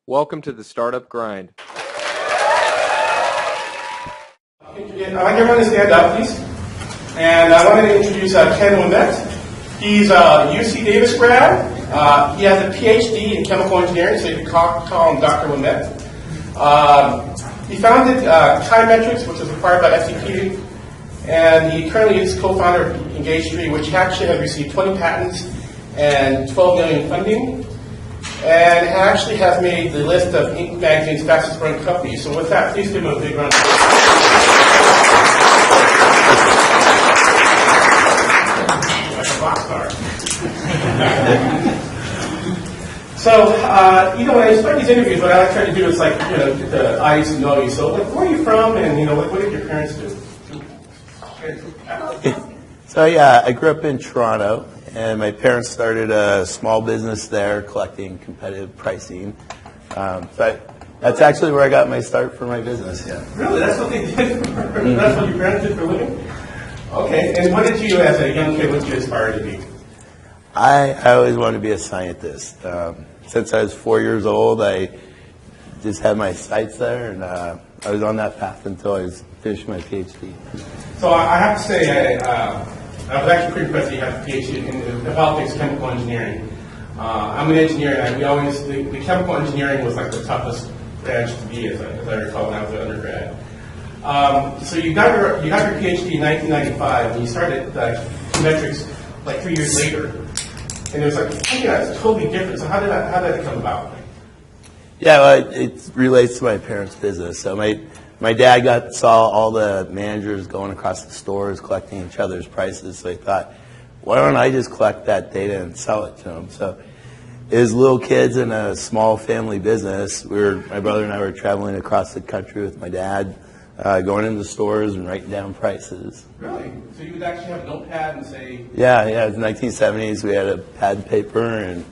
Welcome to the Startup Grind. I'd like everyone to stand up, please. And I wanted to introduce Ken Ouimet. He's a UC Davis grad. He has a PhD in chemical engineering, so you can call him Dr. Ouimet. He founded Engage3, which is acquired by SCP, and he currently is co-founder of Engage3, which actually has received 20 patents and 12 million funding, and actually has made the list of Inc. magazine's fastest growing companies. So with that, please give him a big round of So, when I start these interviews, what I like trying to do is get the audience to know you. So, where are you from, and what did your parents do? So yeah, I grew up in Toronto, and my parents started a small business there collecting competitive pricing. That's actually where I got my start for my business. Yeah. Really? That's what they did? That's what your parents did for a living? Okay. And what did you, as a young kid, what did you aspire to be? I always wanted to be a scientist. Since I was 4 years old, I just had my sights there, and I was on that path until I finished my PhD. So I have to say, I was actually pretty impressed that you have a PhD in politics, chemical engineering. I'm an engineer, and the chemical engineering was like the toughest branch to be, as I recall, when I was an undergrad. So you got your PhD in 1995, and you started Chemetrix like 3 years later. And it was like something that's totally different. So how did it come about? Yeah, well, it relates to my parents' business. So my dad saw all the managers going across the stores collecting each other's prices. So he thought, why don't I just collect that data and sell it to them? So as little kids in a small family business, my brother and I were traveling across the country with my dad, going into stores and writing down prices. Really? So you would actually have a notepad and say... Yeah, it was 1970s. We had a pad and paper and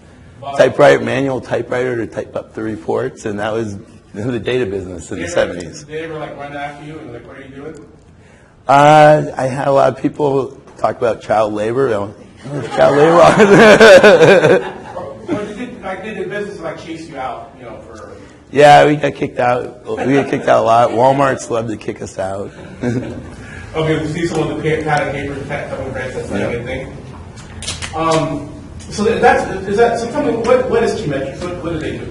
manual typewriter to type up the reports, and that was the data business in the 70s. Did they ever run after you and what are you doing? I had a lot of people talk about child labor. Child labor. Or did the business chase you out, for... Yeah, we got kicked out. We got kicked out a lot. Walmart's loved to kick us out. Okay, we see some of the pad and paper, couple grants, that's not a good thing. So tell me, what is Chemetrix? What do they do?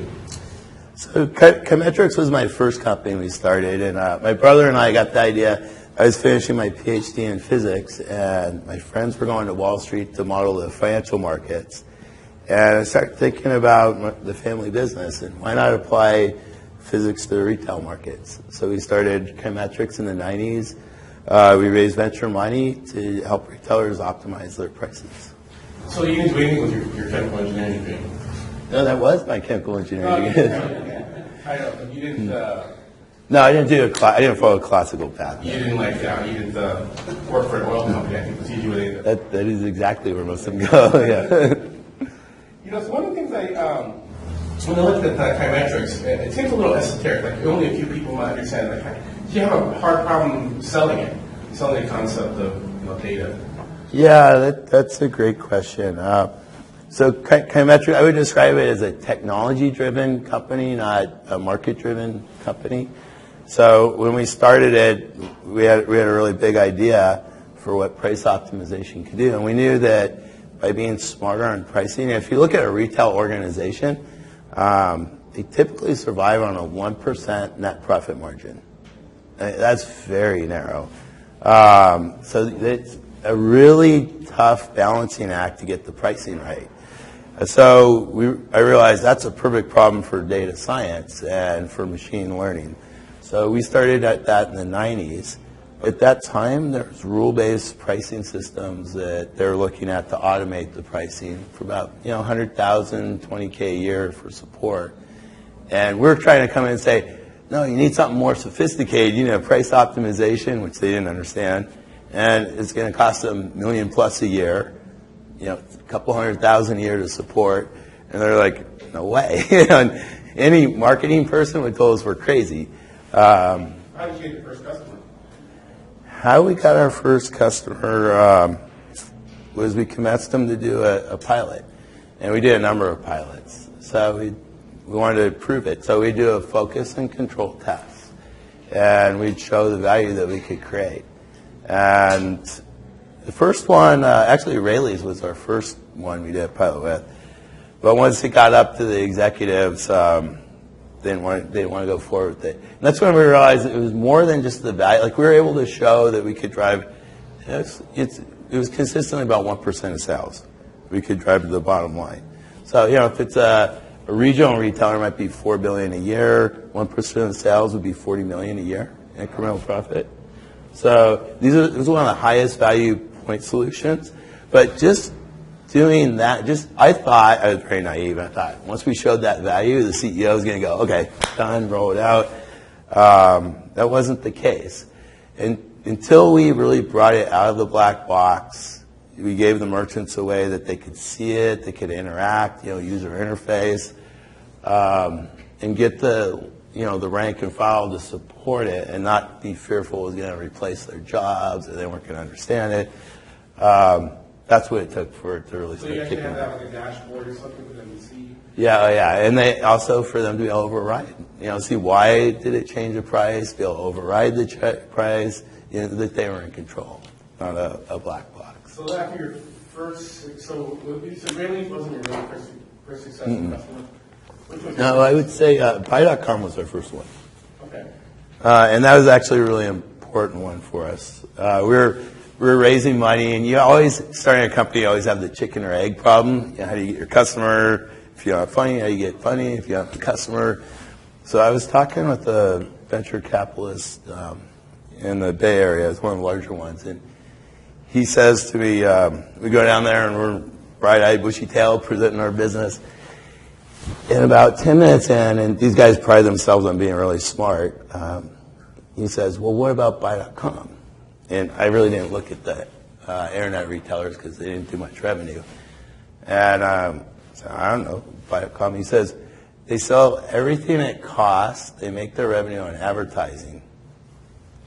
So Chemetrix was my first company we started, and my brother and I got the idea. I was finishing my PhD in physics, and my friends were going to Wall Street to model the financial markets. And I started thinking about the family business, and why not apply physics to the retail markets? So we started Chemetrix in the 90s. We raised venture money to help retailers optimize their prices. So you didn't do anything with your chemical engineering degree? No, that was my chemical engineering degree. I know, but you didn't... No, I didn't follow a classical path. You didn't you didn't work for an oil company. I think was usually what they did. That is exactly where most of them go, yeah. So one of the things when I looked at Chemetrix, it seems a little esoteric. Only a few people might understand. Do you have a hard problem selling the concept of data? Yeah, that's a great question. So Chemetrix, I would describe it as a technology-driven company, not a market-driven company. So when we started it, we had a really big idea for what price optimization could do, and we knew that by being smarter on pricing, if you look at a retail organization, they typically survive on a 1% net profit margin. That's very narrow. So it's a really tough balancing act to get the pricing right. So I realized that's a perfect problem for data science and for machine learning. So we started at that in the 90s. At that time, there's rule-based pricing systems that they're looking at to automate the pricing for about 100,000, 20K a year for support. And we're trying to come in and say, no, you need something more sophisticated, price optimization, which they didn't understand, and it's going to cost them $1 million plus a year, a couple 100,000 a year to support. And they're like, no way. And any marketing person would tell us we're crazy. How did you get your first customer? How we got our first customer was we convinced them to do a pilot, and we did a number of pilots. So we we wanted to prove it. So we do a focus and control test, and we'd show the value that we could create. And the first one, actually Rayleigh's was our first one we did a pilot with. But once it got up to the executives, they didn't want to go forward with it. And that's when we realized it was more than just the value. Like, we were able to show that we could drive, it was consistently about 1% of sales we could drive to the bottom line. So, if it's a regional retailer, it might be $4 billion a year, 1% of the sales would be $40 million a year incremental profit. So this is one of the highest value point solutions. But just doing that, I thought, I was very naive. I thought once we showed that value, the CEO was going to go, okay, done, roll it out. That wasn't the case. And until we really brought it out of the black box, we gave the merchants a way that they could see it, they could interact, user interface, and get the rank and file to support it and not be fearful it was going to replace their jobs or they weren't going to understand it. That's what it took for it to really start kicking. So you actually have like a dashboard or something for them to see? Yeah. And they also, for them to be able to override, see why did it change the price, be able to override the price, that they were in control, not a black box. So after your first, so Rayleigh's wasn't your really first successful customer? No, I would say Buy.com was our first one. Okay. And that was actually a really important one for us. We were raising money, and you always, starting a company, you always have the chicken or egg problem. How do you get your customer? If you're not funny, how do you get funny? If you have a customer. So I was talking with a venture capitalist in the Bay Area. It's one of the larger ones. And he says to me, we go down there, and we're bright-eyed, bushy-tailed, presenting our business. And about 10 minutes in, and these guys pride themselves on being really smart, he says, well, what about Buy.com? And I really didn't look at the internet retailers because they didn't do much revenue. And so I don't know, Buy.com. He says, they sell everything it costs. They make their revenue on advertising.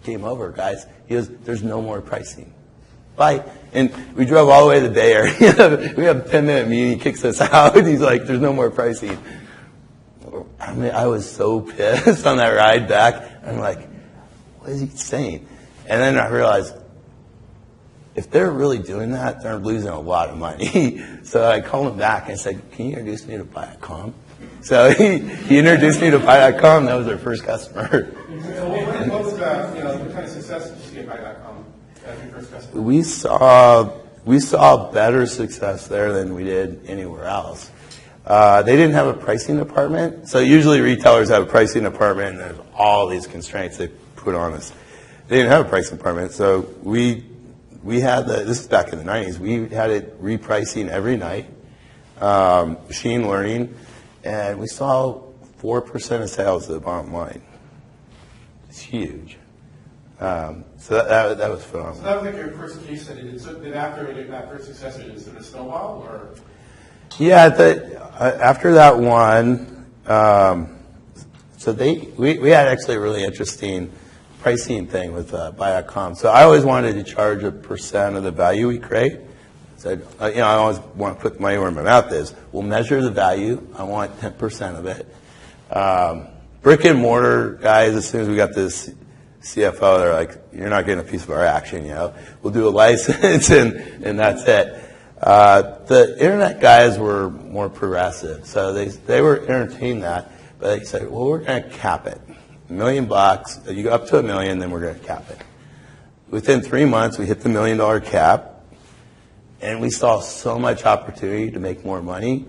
Game over, guys. He goes, there's no more pricing. Bye. And we drove all the way to the Bay Area. We have a 10-minute meeting. He kicks us out. He's like, there's no more pricing. I mean, I was so pissed on that ride back. I'm like, what is he saying? And then I realized, if they're really doing that, they're losing a lot of money. So I called him back and I said, can you introduce me to Buy.com? So he introduced me to Buy.com. That was our first customer. So what was what kind of success did you see at Buy.com as your first customer? We saw better success there than we did anywhere else. They didn't have a pricing department. So usually retailers have a pricing department, and there's all these constraints they put on us. They didn't have a pricing department, so we had this is back in the 90s, we had it repricing every night, machine learning, and we saw 4% of sales to the bottom line. It's huge. So that was phenomenal. So that was like your first case study. So did after that first success, did it sort of snowball, or? Yeah, after that one, so we had actually a really interesting pricing thing with Buy.com. So I always wanted to charge a % of the value we create. So I always want to put money where my mouth is. We'll measure the value. I want 10% of it. Brick and mortar guys, as soon as we got this CFO, they're like, you're not getting a piece of our action, We'll do a license and that's it. The internet guys were more progressive, so they were entertaining that, but they said, well, we're going to cap it. $1 million, you go up to $1 million, then we're going to cap it. Within 3 months, we hit the $1 million cap, and we saw so much opportunity to make more money,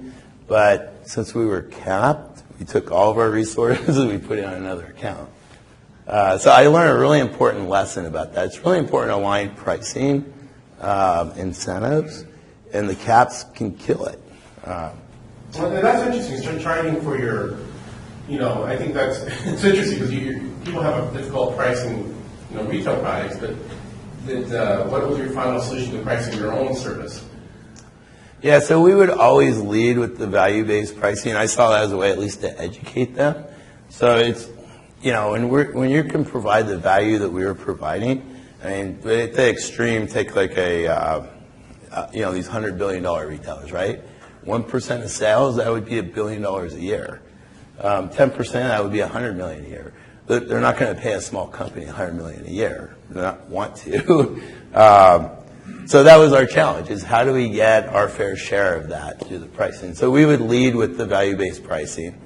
but since we were capped, we took all of our resources and we put it on another account. So I learned a really important lesson about that. It's really important to align pricing, incentives, and the caps can kill it. Well, that's interesting. So trying for your, I think it's interesting because people have a difficult pricing, retail products, but what was your final solution to pricing your own service? Yeah, so we would always lead with the value-based pricing. I saw that as a way at least to educate them. So it's, when you can provide the value that we were providing, I mean, at the extreme, take like these $100 billion retailers, right? 1% of sales, that would be $1 billion a year. 10% of that would be $100 million a year. They're not going to pay a small company $100 million a year. They don't want to. So that was our challenge: is how do we get our fair share of that through the pricing? So we would lead with the value-based pricing.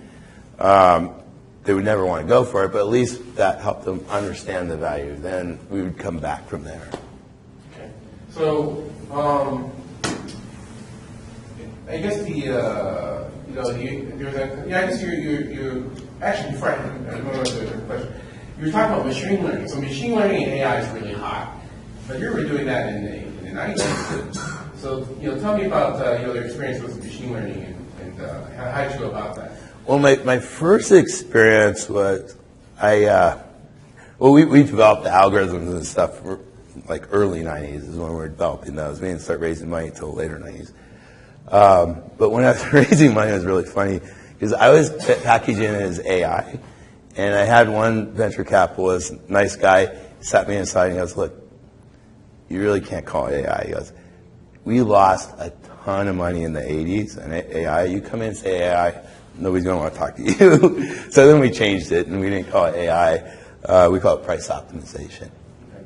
They would never want to go for it, but at least that helped them understand the value. Then we would come back from there. Okay. So I guess you actually, before I remember the question, you were talking about machine learning. So machine learning and AI is really hot, but you were doing that in the 90s. So tell me about your experience with machine learning and how did you go about that? Well, my first experience was we developed the algorithms and stuff for, like, early 90s is when we were developing those. We didn't start raising money until later 90s. But when I was raising money, it was really funny because I was packaging it as AI, and I had one venture capitalist, nice guy, sat me inside and he goes, "Look, you really can't call it AI." He goes, "We lost a ton of money in the 80s and AI. You come in and say AI, nobody's going to want to talk to you." So then we changed it, and we didn't call it AI. We call it price optimization.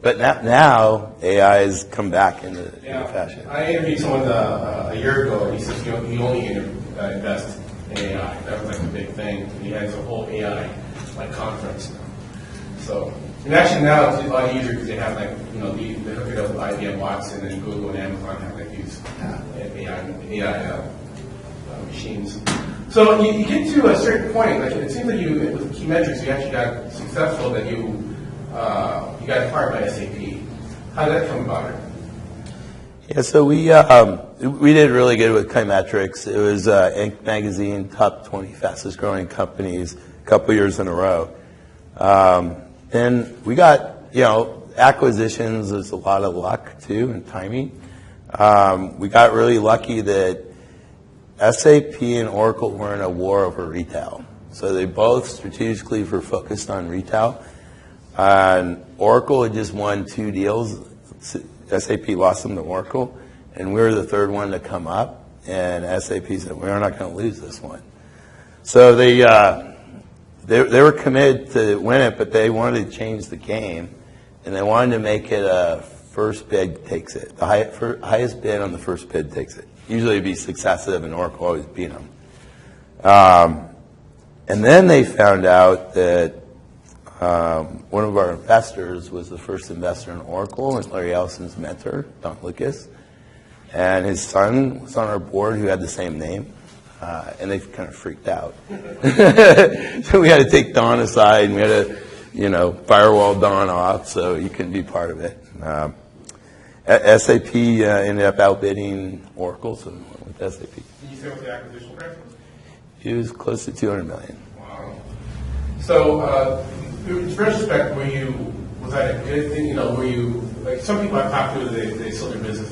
But now AI has come back into fashion. I interviewed someone a year ago, and he says he only invest in AI. That was like a big thing. He has a whole AI conference now. So, and actually now it's a lot easier because they have they hook it up with IBM Watson, and Google and Amazon have these AI machines. So you get to a certain point, it seems like with key metrics, you actually got successful that you got acquired by SAP. How did that come about? Yeah, so we did really good with Keymetrics. It was Inc. magazine top 20 fastest growing companies a couple years in a row. Then we got acquisitions. There's a lot of luck too and timing. We got really lucky that SAP and Oracle were in a war over retail. So they both strategically were focused on retail. And Oracle had just won 2 deals. SAP lost them to Oracle, and we were the third one to come up. And SAP said, "We're not going to lose this one." So they were committed to win it, but they wanted to change the game, and they wanted to make it a first bid takes it. The highest bid on the first bid takes it. Usually it'd be successive, and Oracle always beat them. And then they found out that one of our investors was the first investor in Oracle, and Larry Ellison's mentor, Don Lucas. And his son was on our board who had the same name, and they kind of freaked out. So we had to take Don aside, and we had to, firewall Don off so he couldn't be part of it. SAP ended up outbidding Oracle, so we went with SAP. Did you say what the acquisition price was? It was close to $200 million. Wow. So, in retrospect, was that a good thing? Were you, some people I've talked to, they sold their business,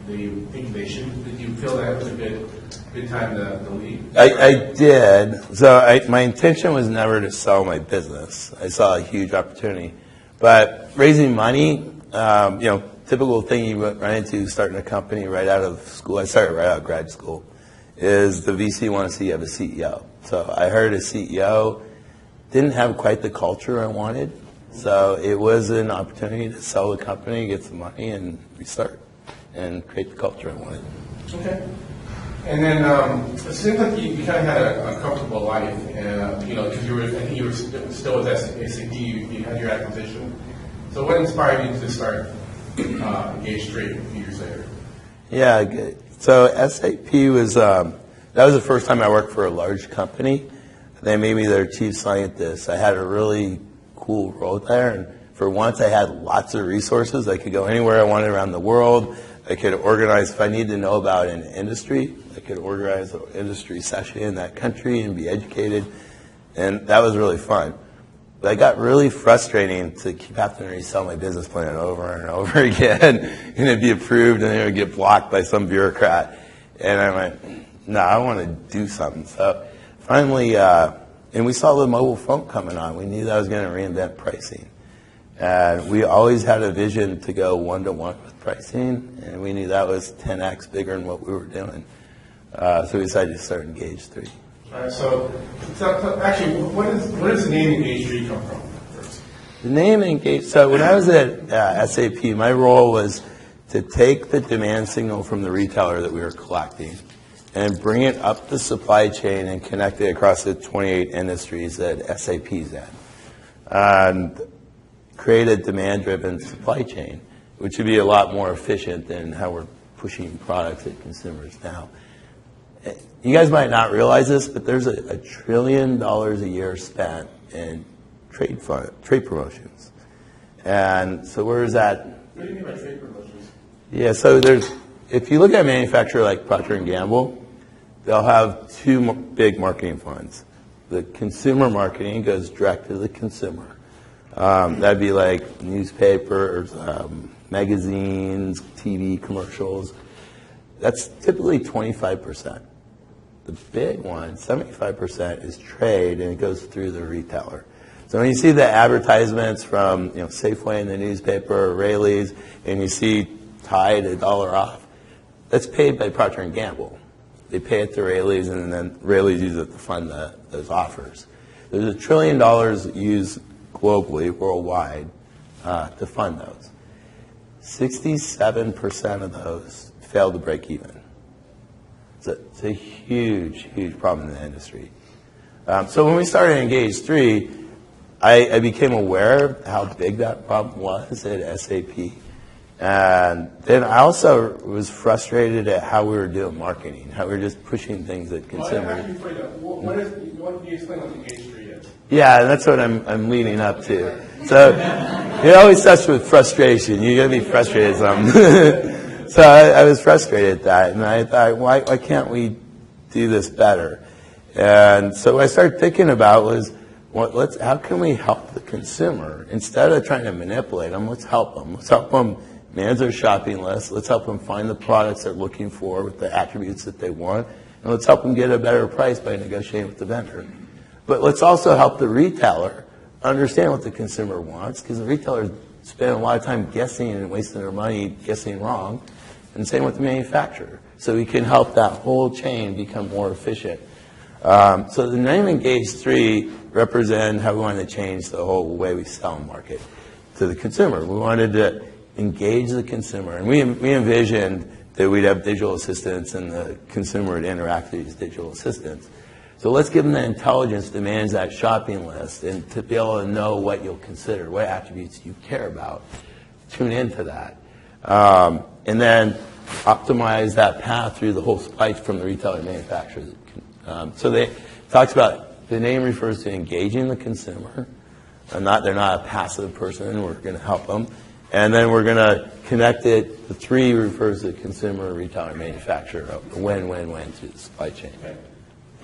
they think they shouldn't. Did you feel that was a good time to leave? I did. So my intention was never to sell my business. I saw a huge opportunity. But raising money, typical thing you run into starting a company right out of school, I started right out of grad school, is the VC wants to see you have a CEO. So I hired a CEO, didn't have quite the culture I wanted. So it was an opportunity to sell the company, get some money, and restart and create the culture I wanted. Okay. And then it seems like you kind of had a comfortable life, because I think you were still with SAP, you had your acquisition. So what inspired you to start Engage3 a few years later? Yeah, good. So SAP was, that was the first time I worked for a large company. They made me their chief scientist. I had a really cool role there, and for once I had lots of resources. I could go anywhere I wanted around the world. I could organize, if I needed to know about an industry, I could organize an industry session in that country and be educated, and that was really fun. But I got really frustrating to keep having to resell my business plan over and over again, and it'd be approved, and it would get blocked by some bureaucrat. And I went, no, I want to do something. So finally, and we saw the mobile phone coming on. We knew that I was going to reinvent pricing. And we always had a vision to go one-to-one with pricing, and we knew that was 10x bigger than what we were doing. So we decided to start Engage3. All right, so actually, what does the name Engage3 come from? First? The name Engage, so when I was at SAP, my role was to take the demand signal from the retailer that we were collecting and bring it up the supply chain and connect it across the 28 industries that SAP's in. And create a demand-driven supply chain, which would be a lot more efficient than how we're pushing products at consumers now. You guys might not realize this, but there's $1 trillion a year spent in trade promotions. And so where is that? What do you mean by trade promotions? Yeah, so if you look at a manufacturer like Procter & Gamble, they'll have two big marketing funds. The consumer marketing goes direct to the consumer. That'd be like newspapers, magazines, TV commercials. That's typically 25%. The big one, 75%, is trade, and it goes through the retailer. So when you see the advertisements from Safeway in the newspaper, or Rayleigh's, and you see Tide $1 off, that's paid by Procter & Gamble. They pay it to Rayleigh's, and then Rayleigh's uses it to fund those offers. There's $1 trillion used globally, worldwide, to fund those. 67% of those fail to break even. It's a huge, huge problem in the industry. So when we started Engage3, I became aware of how big that problem was at SAP. And then I also was frustrated at how we were doing marketing, how we were just pushing things at consumers. What can you explain what Engage3 is? Yeah, that's what I'm leading up to. So it always starts with frustration. You're going to be frustrated something. So I was frustrated at that, and I thought, why can't we do this better? And so what I started thinking about was, how can we help the consumer? Instead of trying to manipulate them, let's help them. Let's help them manage their shopping list. Let's help them find the products they're looking for with the attributes that they want. And let's help them get a better price by negotiating with the vendor. But let's also help the retailer understand what the consumer wants, because the retailers spend a lot of time guessing and wasting their money guessing wrong. And same with the manufacturer. So we can help that whole chain become more efficient. So the name Engage3 represents how we wanted to change the whole way we sell and market to the consumer. We wanted to engage the consumer. And we envisioned that we'd have digital assistants and the consumer would interact with these digital assistants. So let's give them the intelligence to manage that shopping list and to be able to know what you'll consider, what attributes you care about. Tune into that. And then optimize that path through the whole supply from the retailer to manufacturer. So they talks about, the name refers to engaging the consumer. They're not a passive person. We're going to help them. And then we're going to connect it. The 3 refers to consumer, retailer, manufacturer. A win-win-win through the supply chain. Okay.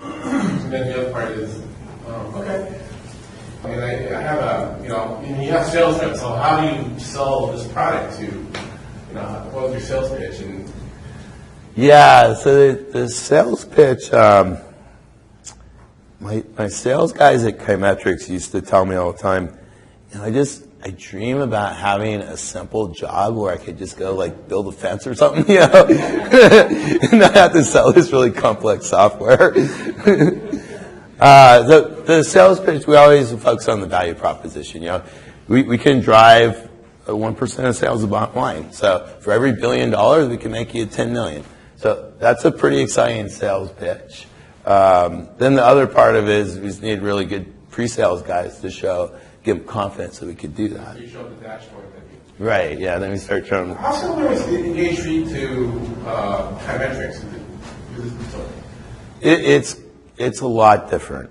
And then the other part is, okay. I mean, I have you have sales reps, so how do you sell this product to, what was your sales pitch? And yeah, so the sales pitch, my sales guys at Kaimetrics used to tell me all the time, I dream about having a simple job where I could just go build a fence or something, and not have to sell this really complex software. The sales pitch, we always focus on the value proposition. We can drive 1% of sales to the bottom line. So for every $1 billion, we can make you $10 million. So that's a pretty exciting sales pitch. Then the other part of it is we just need really good pre-sales guys to give them confidence that we could do that. So you show the dashboard. Right, yeah, then we start showing. How similar is Engage3 to Kaimetrics? It's a lot different.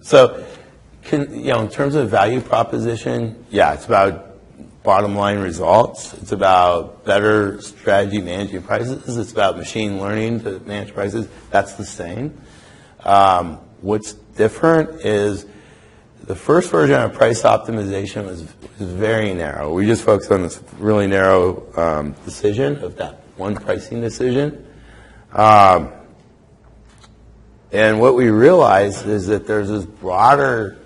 So, in terms of value proposition, yeah, it's about bottom line results. It's about better strategy managing prices. It's about machine learning to manage prices. That's the same. What's different is the first version of price optimization was very narrow. We just focused on this really narrow decision of that one pricing decision. And what we realized is that there's this broader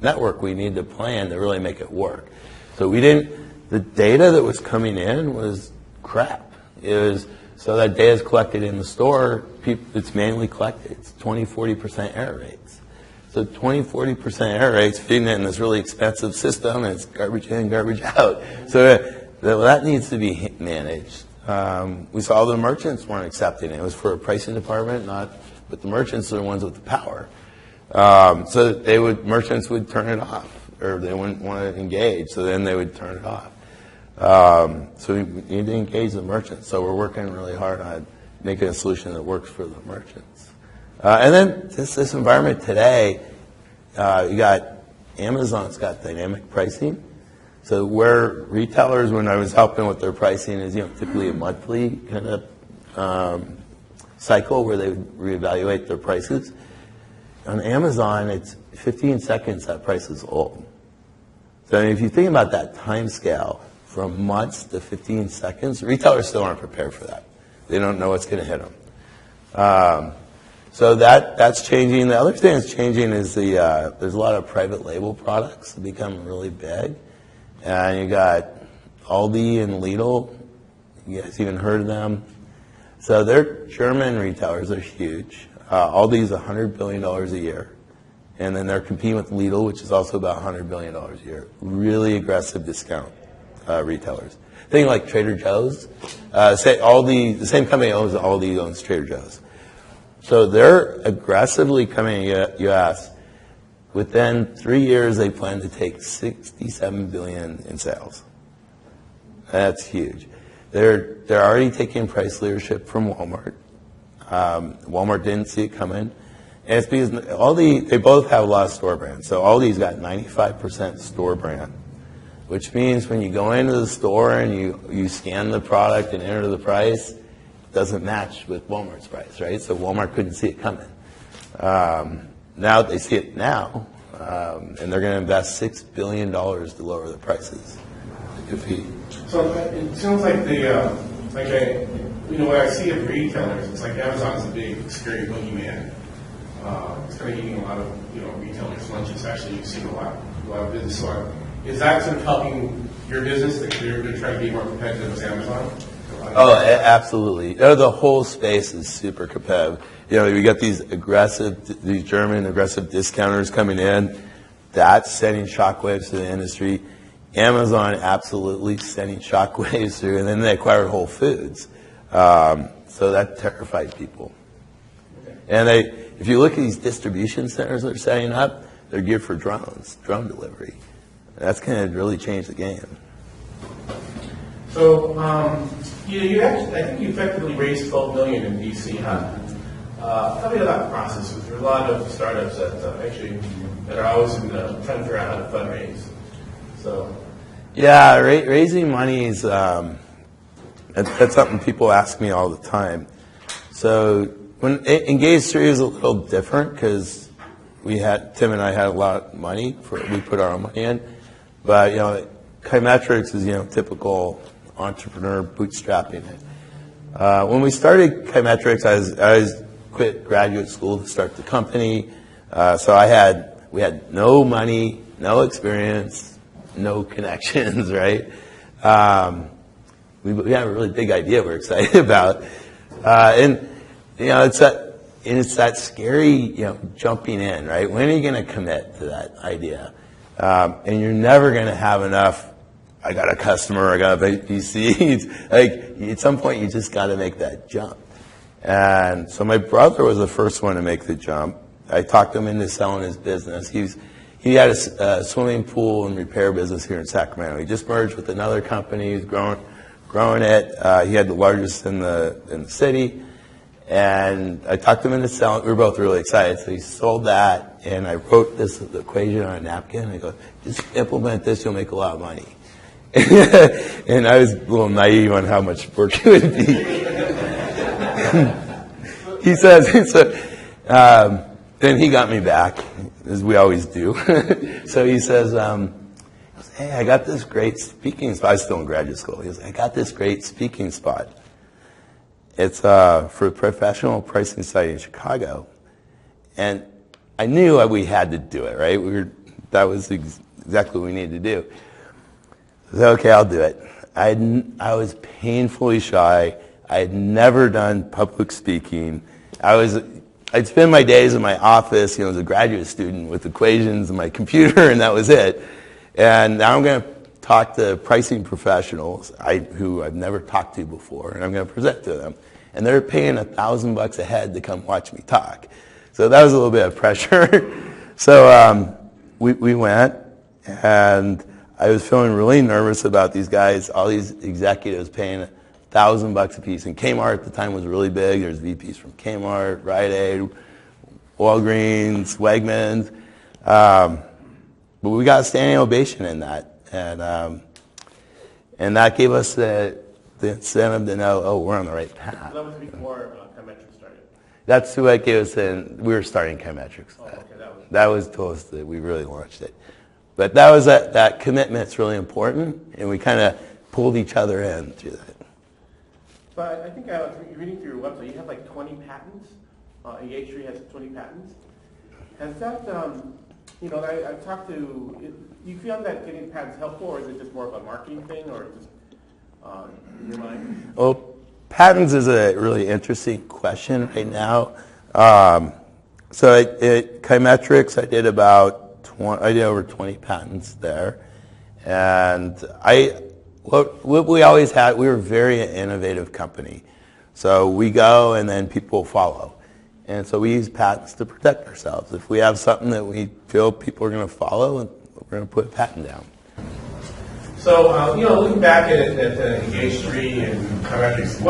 network we need to plan to really make it work. So the data that was coming in was crap. It was So that data is collected in the store, it's manually collected. It's 20-40% error rates. So 20-40% error rates feeding it in this really expensive system, and it's garbage in, garbage out. So that needs to be managed. We saw the merchants weren't accepting it. It was for a pricing department, but the merchants are the ones with the power. So merchants would turn it off, or they wouldn't want to engage, so then they would turn it off. So we need to engage the merchants. So we're working really hard on making a solution that works for the merchants. And then this environment today, you got Amazon's got dynamic pricing. So where retailers, when I was helping with their pricing, is typically a monthly kind of cycle where they would reevaluate their prices. On Amazon, it's 15 seconds that price is old. So if you think about that time scale, from months to 15 seconds, retailers still aren't prepared for that. They don't know what's going to hit them. So that's changing. The other thing that's changing is there's a lot of private label products that become really big. And you got Aldi and Lidl. You guys even heard of them? So they're German retailers. They're huge. Aldi's $100 billion a year. And then they're competing with Lidl, which is also about $100 billion a year. Really aggressive discount retailers. Think like Trader Joe's. Say Aldi, the same company owns Aldi, owns Trader Joe's. So they're aggressively coming to the U.S. Within 3 years, they plan to take $67 billion in sales. That's huge. They're already taking price leadership from Walmart. Walmart didn't see it coming. And it's because they both have a lot of store brands. So Aldi's got 95% store brand, which means when you go into the store and you scan the product and enter the price, it doesn't match with Walmart's price, right? So Walmart couldn't see it coming. Now they see it now, and they're going to invest $6 billion to lower the prices to compete. So it sounds like what I see of retailers, it's like Amazon's a big, scary boogeyman. It's kind of eating a lot of retailers' lunches. Actually, you've seen a lot of business. So is that sort of helping your business that you're going to try to be more competitive with Amazon? Oh, absolutely. The whole space is super competitive. We got these German aggressive discounters coming in. That's sending shockwaves to the industry. Amazon absolutely sending shockwaves through, and then they acquired Whole Foods. So that terrified people. And if you look at these distribution centers they're setting up, they're geared for drone delivery. That's going to really change the game. So, I think you effectively raised $12 million in VC. Tell me about the process. There's a lot of startups that are always trying to figure out how to fundraise. So, yeah, raising money is that's something people ask me all the time. So when Engage3 is a little different because Tim and I had a lot of money. We put our own money in. But, Kaimetrics is, typical entrepreneur bootstrapping it. When we started Kaimetrics, I quit graduate school to start the company. So we had no money, no experience, no connections, right? We had a really big idea we're excited about. It's that scary, jumping in, right? When are you going to commit to that idea? And you're never going to have enough. I got a customer, I got a VC. At some point, you just got to make that jump. And so my brother was the first one to make the jump. I talked him into selling his business. He had a swimming pool and repair business here in Sacramento. He just merged with another company. He's growing it. He had the largest in the city. And I talked him into selling. We were both really excited. So he sold that, and I wrote this equation on a napkin. I go, just implement this, you'll make a lot of money. And I was a little naive on how much work it would be. He says, then he got me back, as we always do. So he says, hey, I got this great speaking spot. I was still in graduate school. He goes, I got this great speaking spot. It's for a professional pricing site in Chicago. And I knew we had to do it, right? That was exactly what we needed to do. I said, okay, I'll do it. I was painfully shy. I had never done public speaking. I'd spend my days in my office, as a graduate student with equations and my computer, and that was it. And now I'm going to talk to pricing professionals who I've never talked to before, and I'm going to present to them. And they're paying $1,000 a head to come watch me talk. So that was a little bit of pressure. So we went, and I was feeling really nervous about these guys, all these executives paying $1,000 a piece. And Kmart at the time was really big. There's VPs from Kmart, Rite Aid, Walgreens, Wegmans. But we got a standing ovation in that. And that gave us the incentive to know, oh, we're on the right path. That was before Chimetrics started. That's what gave us we were starting Chimetrics. Oh, okay, that was told us that we really launched it. But that was that commitment's really important, and we kind of pulled each other in through that. But I think reading through your website, you have like 20 patents. Engage3 has 20 patents. Has that, I've talked to, you feel that getting patents helpful, or is it just more of a marketing thing, or just in your mind? Well, patents is a really interesting question right now. So at Chimetrics, I did over 20 patents there. And what we always had, we were a very innovative company. So we go and then people follow. And so we use patents to protect ourselves. If we have something that we feel people are going to follow, we're going to put a patent down. So, looking back at Engage3 and Chimetrics,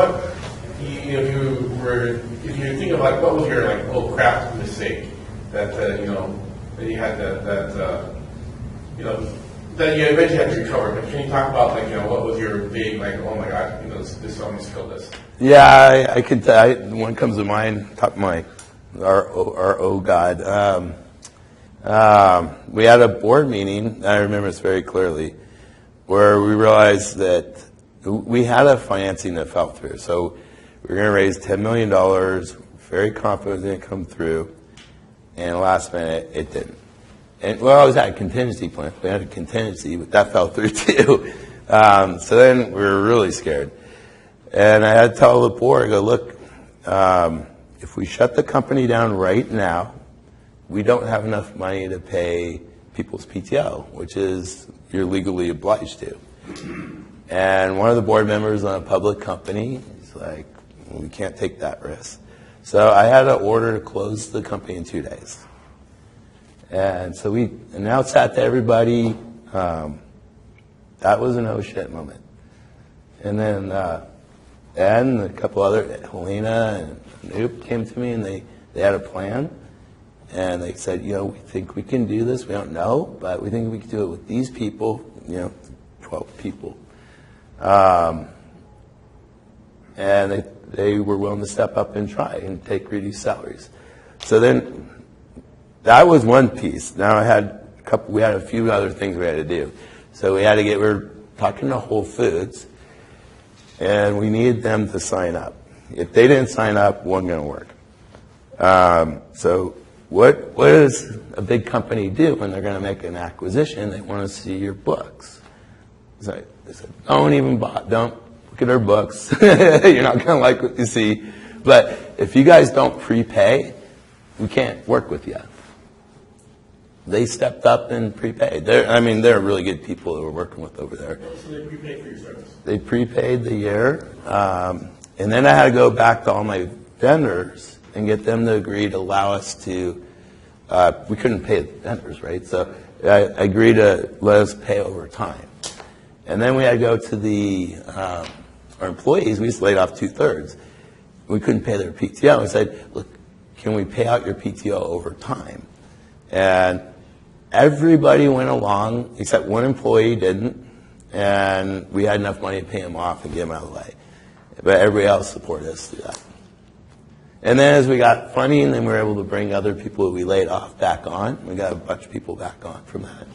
if you think of what was your craft mistake that that you had that you eventually had to recover? But can you talk about what was your big oh my god, this almost killed us? Yeah, I can tell. One comes to mind, top of our oh god. We had a board meeting. I remember this very clearly, where we realized that we had a financing that fell through. So we were going to raise $10 million, very confident it was going to come through, and last minute it didn't. And we always had a contingency plan. We had a contingency, but that fell through too. So then we were really scared. And I had to tell the board, I go, look, if we shut the company down right now, we don't have enough money to pay people's PTO, which is you're legally obliged to. And one of the board members on a public company is like, we can't take that risk. So I had an order to close the company in 2 days. And so we announced that to everybody. That was an oh shit moment. And then and a couple other, Helena and Noop came to me, and they had a plan. And they said, we think we can do this. We don't know, but we think we can do it with these people, 12 people. And they were willing to step up and try and take reduced salaries. So then that was one piece. Now we had a few other things we had to do. So we were talking to Whole Foods, and we needed them to sign up. If they didn't sign up, it wasn't going to work. So what does a big company do when they're going to make an acquisition? They want to see your books. So they said, don't look at our books. You're not going to like what you see. But if you guys don't prepay, we can't work with you. They stepped up and prepaid. They're really good people that we're working with over there. So they prepaid for your service? They prepaid the year. And then I had to go back to all my vendors and get them to agree to allow us to, we couldn't pay the vendors, right? So I agreed to let us pay over time. And then we had to go to our employees. We just laid off 2/3. We couldn't pay their PTO. We said, look, can we pay out your PTO over time? And everybody went along, except one employee didn't. And we had enough money to pay him off and get him out of the way. But everybody else supported us through that. And then as we got funding, then we were able to bring other people that we laid off back on. We got a bunch of people back on from that.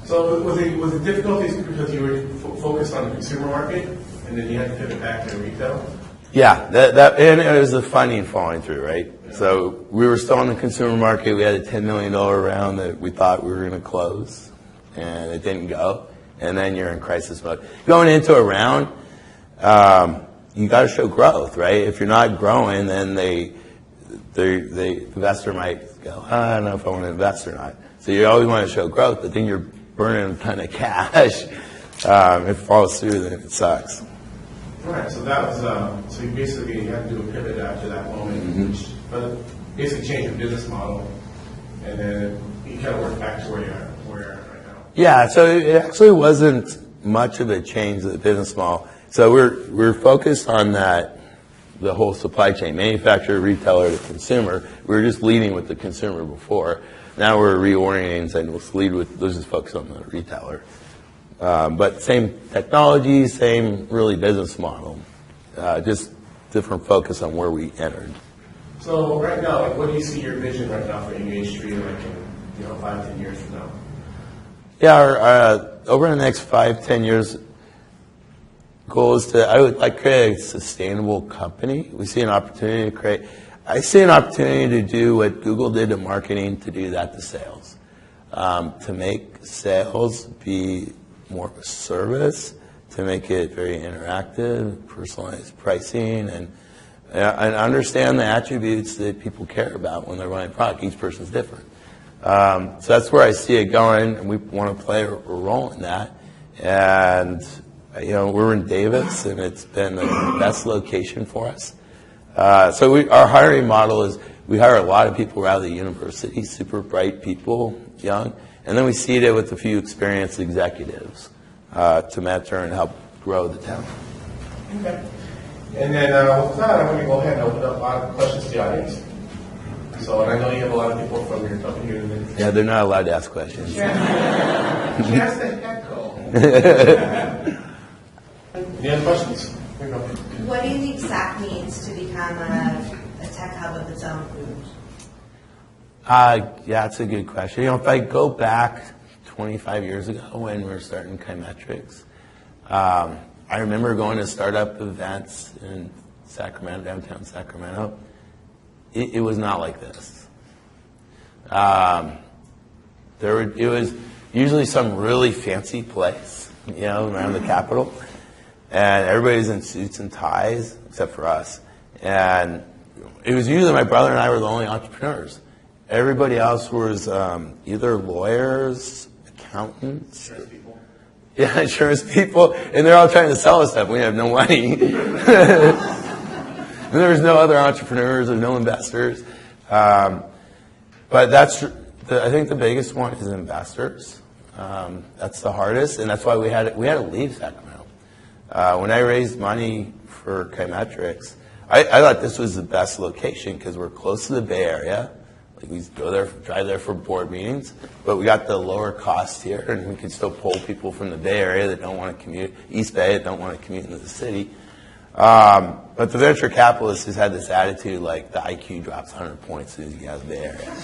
So was it difficulties because you were focused on the consumer market, and then you had to pivot back to retail? Yeah, and it was the funding falling through, right? Yeah. So we were still in the consumer market. We had a $10 million round that we thought we were going to close, and it didn't go. And then you're in crisis mode. Going into a round, you got to show growth, right? If you're not growing, then the investor might go, I don't know if I want to invest or not. So you always want to show growth, but then you're burning a ton of cash. If it falls through, then it sucks. All right, so that was, so you basically had to do a pivot after that moment, which, but basically change your business model, and then you kind of work back to where you're at right now. Yeah, so it actually wasn't much of a change of the business model. So we're focused on that, the whole supply chain, manufacturer, retailer to consumer. We were just leading with the consumer before. Now we're reorienting and saying let's just focus on the retailer. But same technology, same really business model, just different focus on where we entered. So right now, like, what do you see your vision right now for Engage3, like in 5-10 years from now? Yeah, over the next 5-10 years, goal is I would like to create a sustainable company. We see an opportunity to I see an opportunity to do what Google did to marketing, to do that to sales. To make sales be more of a service, to make it very interactive, personalized pricing, and understand the attributes that people care about when they're buying a product. Each person's different. So that's where I see it going, and we want to play a role in that. And we're in Davis, and it's been the best location for us. So our hiring model is we hire a lot of people out of the university, super bright people, young, and then we seed it with a few experienced executives to mentor and help grow the town. Okay. And then with that, I'm going to go ahead and open up a lot of questions to the audience. So, and I know you have a lot of people from your company here today. Yeah, they're not allowed to ask questions. That's the echo. Any other questions? Here you go. What do you think SAC needs to become a tech hub of its own? Yeah, that's a good question. If I go back 25 years ago when we were starting Kaimetrics, I remember going to startup events in Sacramento, downtown Sacramento. It was not like this. It was usually some really fancy place, around the Capitol, and everybody's in suits and ties except for us. And it was usually my brother and I were the only entrepreneurs. Everybody else was either lawyers, accountants. Insurance people. Yeah, insurance people. And they're all trying to sell us stuff. We have no money. And there was no other entrepreneurs or no investors. But I think the biggest one is investors. That's the hardest, and that's why we had to leave Sacramento. When I raised money for Kaimetrics, I thought this was the best location because we're close to the Bay Area. Like we go there, drive there for board meetings, but we got the lower cost here, and we can still pull people from the Bay Area that don't want to commute, East Bay that don't want to commute into the city. But the venture capitalists has had this attitude like the IQ drops 100 points as soon as you get out of the Bay Area.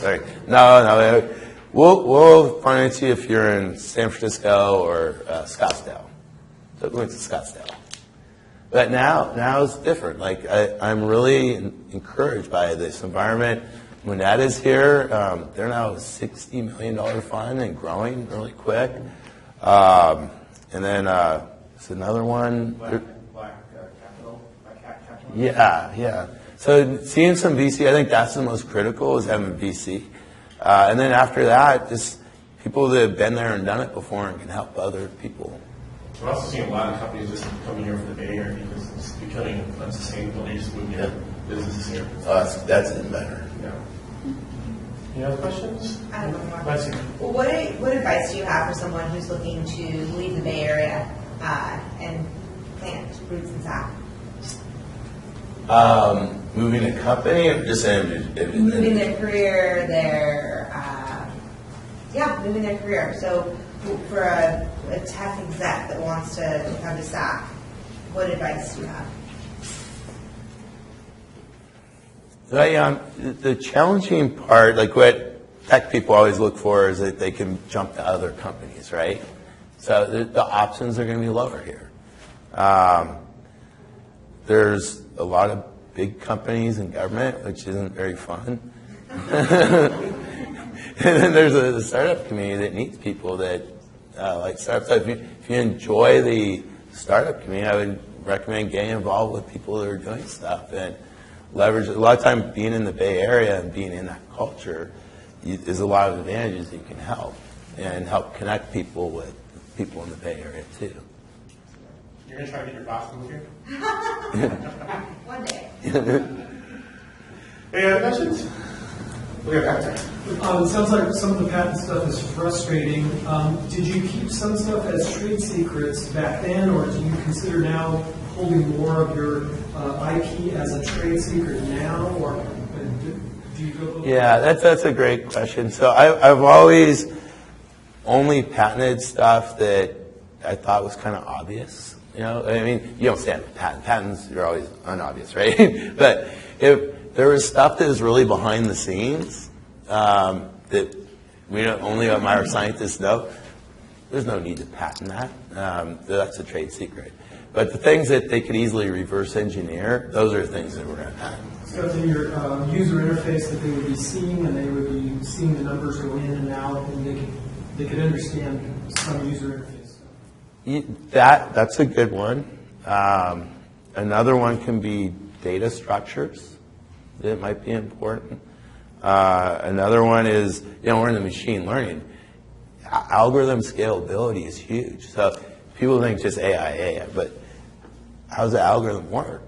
Sorry. No. We'll finance you if you're in San Francisco or Scottsdale. So we went to Scottsdale. But now it's different. Like I'm really encouraged by this environment. Moneta's here. They're now a $60 million fund and growing really quick. And then it's another one. Black capital. Yeah. So seeing some VC, I think that's the most critical, is having VC. And then after that, just people that have been there and done it before and can help other people. We're also seeing a lot of companies just coming here from the Bay Area because it's becoming unsustainable. They just move their businesses here. Oh, that's even better. Yeah. Any other questions? I have one more. Let's see. Well, what advice do you have for someone who's looking to leave the Bay Area and plant roots in SAC? Moving a company or just Moving their career, moving their career. So for a tech exec that wants to come to SAC, what advice do you have? The challenging part, like what tech people always look for, is that they can jump to other companies, right? So the options are going to be lower here. There's a lot of big companies and government, which isn't very fun. And then there's a startup community that needs people that like startups. So if you enjoy the startup community, I would recommend getting involved with people that are doing stuff and leverage. A lot of time being in the Bay Area and being in that culture is a lot of advantages you can help and help connect people with people in the Bay Area too. You're going to try to get your boss to move here? One day. Any other questions? We'll get back there. It sounds like some of the patent stuff is frustrating. Did you keep some stuff as trade secrets back then, or do you consider now holding more of your IP as a trade secret now, or do you go? Yeah, that's a great question. So I've always only patented stuff that I thought was kind of obvious. You know, I mean, you don't stand with patents; you're always unobvious, right? But if there was stuff that was really behind the scenes that we don't only our scientists know, there's no need to patent that. That's a trade secret. But the things that they could easily reverse engineer, those are things that we're going to patent. So it's in your user interface that they would be seeing, and they would be seeing the numbers go in and out, and they could understand some user interface. That's a good one. Another one can be data structures that might be important. Another one is, we're in the machine learning. Algorithm scalability is huge. So people think just AI, but how does the algorithm work?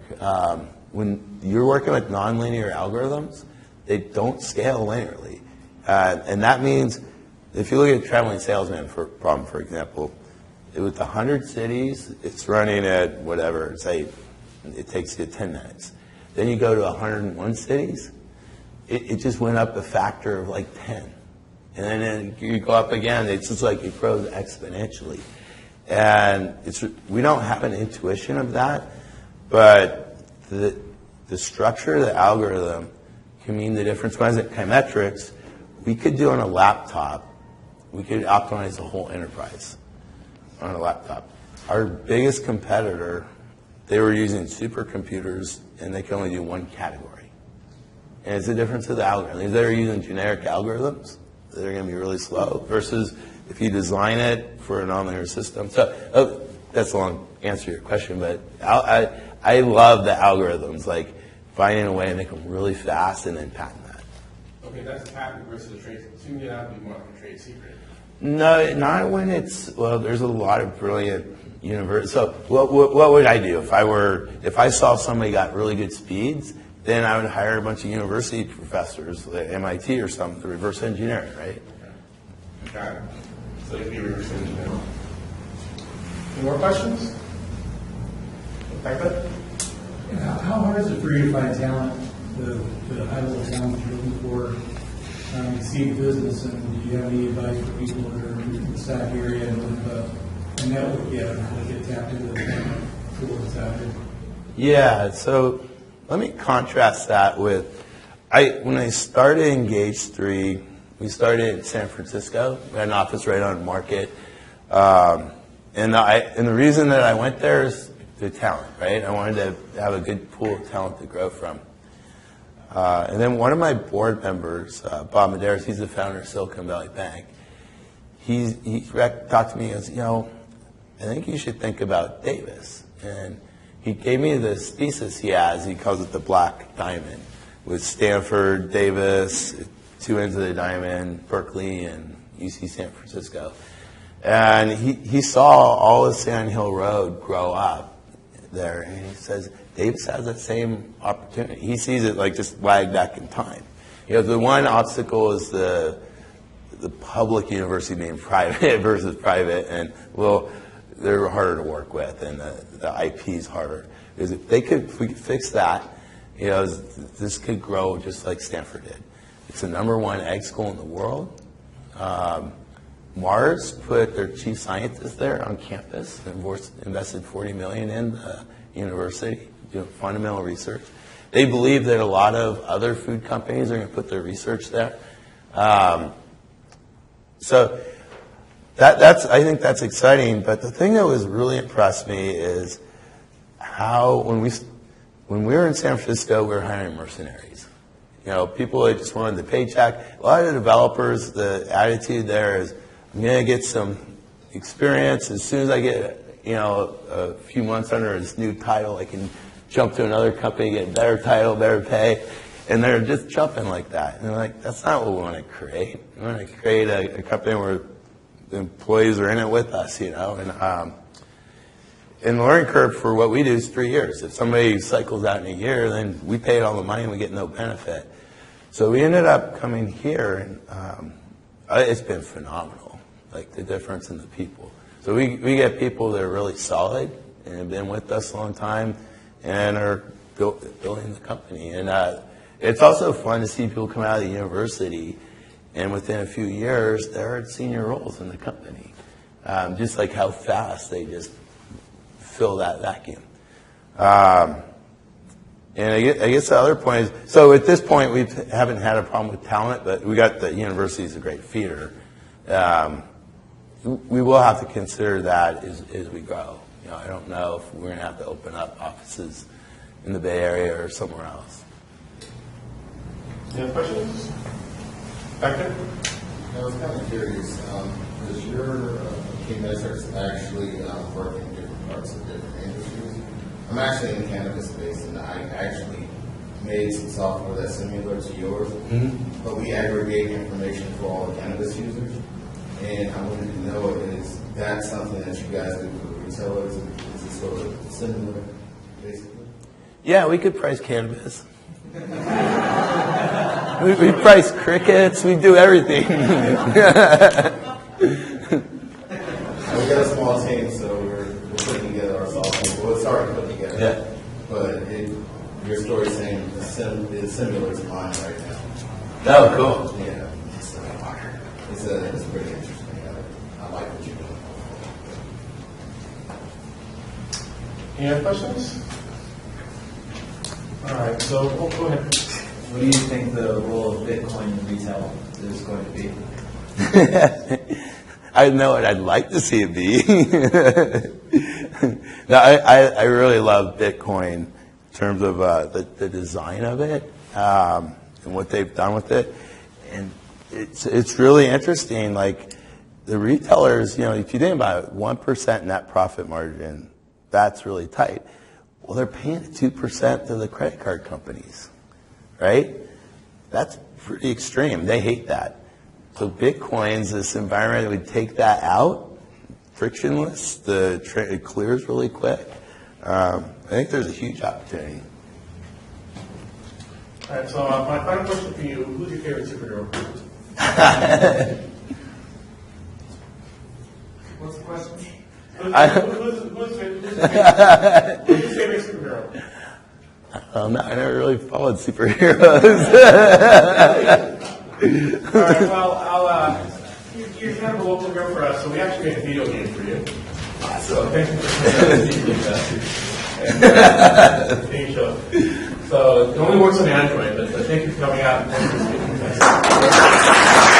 When you're working with nonlinear algorithms, they don't scale linearly. And that means if you look at traveling salesman problem, for example, with 100 cities, it's running at whatever, say it takes you 10 minutes. Then you go to 101 cities, it just went up a factor of like 10. And then you go up again, it's just like it grows exponentially. And we don't have an intuition of that, but the structure of the algorithm can mean the difference. When I was at Chimetrics, we could do on a laptop, we could optimize the whole enterprise on a laptop. Our biggest competitor, they were using supercomputers, and they could only do one category. And it's the difference of the algorithm. They're using generic algorithms that are going to be really slow versus if you design it for a nonlinear system. So that's a long answer to your question, but I love the algorithms, like finding a way to make them really fast and then patent that. Okay, that's patent versus a trade secret. Soon that would be more like a trade secret. No, not when there's a lot of brilliant universities. So what would I do if I saw somebody got really good speeds, then I would hire a bunch of university professors like MIT or something to reverse engineer it, right? Okay. Got it. So you'd be reverse engineering. Any more questions? Back there? How hard is it for you to find talent, the high-level talent you're looking for, to see the business, and do you have any advice for people that are in the Sac area and with a network yet, how to get tapped into the talent pool that's out there? Yeah, so let me contrast that with, when I started Engage3, we started in San Francisco. We had an office right on Market. And the reason that I went there is the talent, right? I wanted to have a good pool of talent to grow from. And then one of my board members, Bob Medeiros, he's the founder of Silicon Valley Bank. He talked to me and goes, I think you should think about Davis. And he gave me this thesis he has. He calls it the Black Diamond, with Stanford, Davis, two ends of the diamond, Berkeley, and UC San Francisco. And he saw all of Sand Hill Road grow up there, and he says, Davis has that same opportunity. He sees it like just lag back in time. The one obstacle is the public university being private versus private, and they're harder to work with, and the IP is harder. Because if we could fix that, this could grow just like Stanford did. It's the #1 egg school in the world. Mars put their chief scientist there on campus and invested $40 million in the university, doing fundamental research. They believe that a lot of other food companies are going to put their research there. So I think that's exciting. But the thing that was really impressed me is how when we were in San Francisco, we were hiring mercenaries. People that just wanted the paycheck. A lot of the developers, the attitude there is, I'm going to get some experience. As soon as I get a few months under his new title, I can jump to another company, get a better title, better pay. And they're just jumping like that. And they're like, that's not what we want to create. We want to create a company where the employees are in it with us, And the learning curve for what we do is 3 years. If somebody cycles out in a year, then we paid all the money and we get no benefit. So we ended up coming here, and it's been phenomenal, like the difference in the people. So we get people that are really solid and have been with us a long time and are building the company. And it's also fun to see people come out of the university and within a few years, they're at senior roles in the company. Just like how fast they just fill that vacuum. And I guess the other point is, so at this point, we haven't had a problem with talent, but we got the university is a great feeder. We will have to consider that as we grow. I don't know if we're going to have to open up offices in the Bay Area or somewhere else. Any other questions? Back there? I was kind of curious, does your key metrics actually work in different parts of different industries? I'm actually in the cannabis space, and I actually made some software that's similar to yours, but we aggregate information for all the cannabis users. And I wanted to know, is that something that you guys do for the retailers? Is it sort of similar, basically? Yeah, we could price cannabis. we price crickets. We do everything. We got a small team, so we're putting together our software. Well, it's already put together. Yeah. But your story's saying it's similar to mine right now. Oh, cool. Yeah. It's pretty interesting. I like what you're doing. Any other questions? All right, so go ahead. What do you think the role of Bitcoin in retail is going to be? I know what I'd like to see it be. No, I really love Bitcoin in terms of the design of it and what they've done with it. And it's really interesting. Like the retailers, if you think about it, 1% net profit margin, that's really tight. Well, they're paying 2% to the credit card companies, right? That's pretty extreme. They hate that. So Bitcoin's this environment that would take that out, frictionless. It clears really quick. I think there's a huge opportunity. All right, so my final question for you, who's your favorite superhero? What's the question? Who's your favorite superhero? I never really followed superheroes. All right, well, you're kind of a local girl for us, so we actually made a video game for you. So thank you for coming out and TV show. So it only works on Android, but thank you for coming out and speaking to us.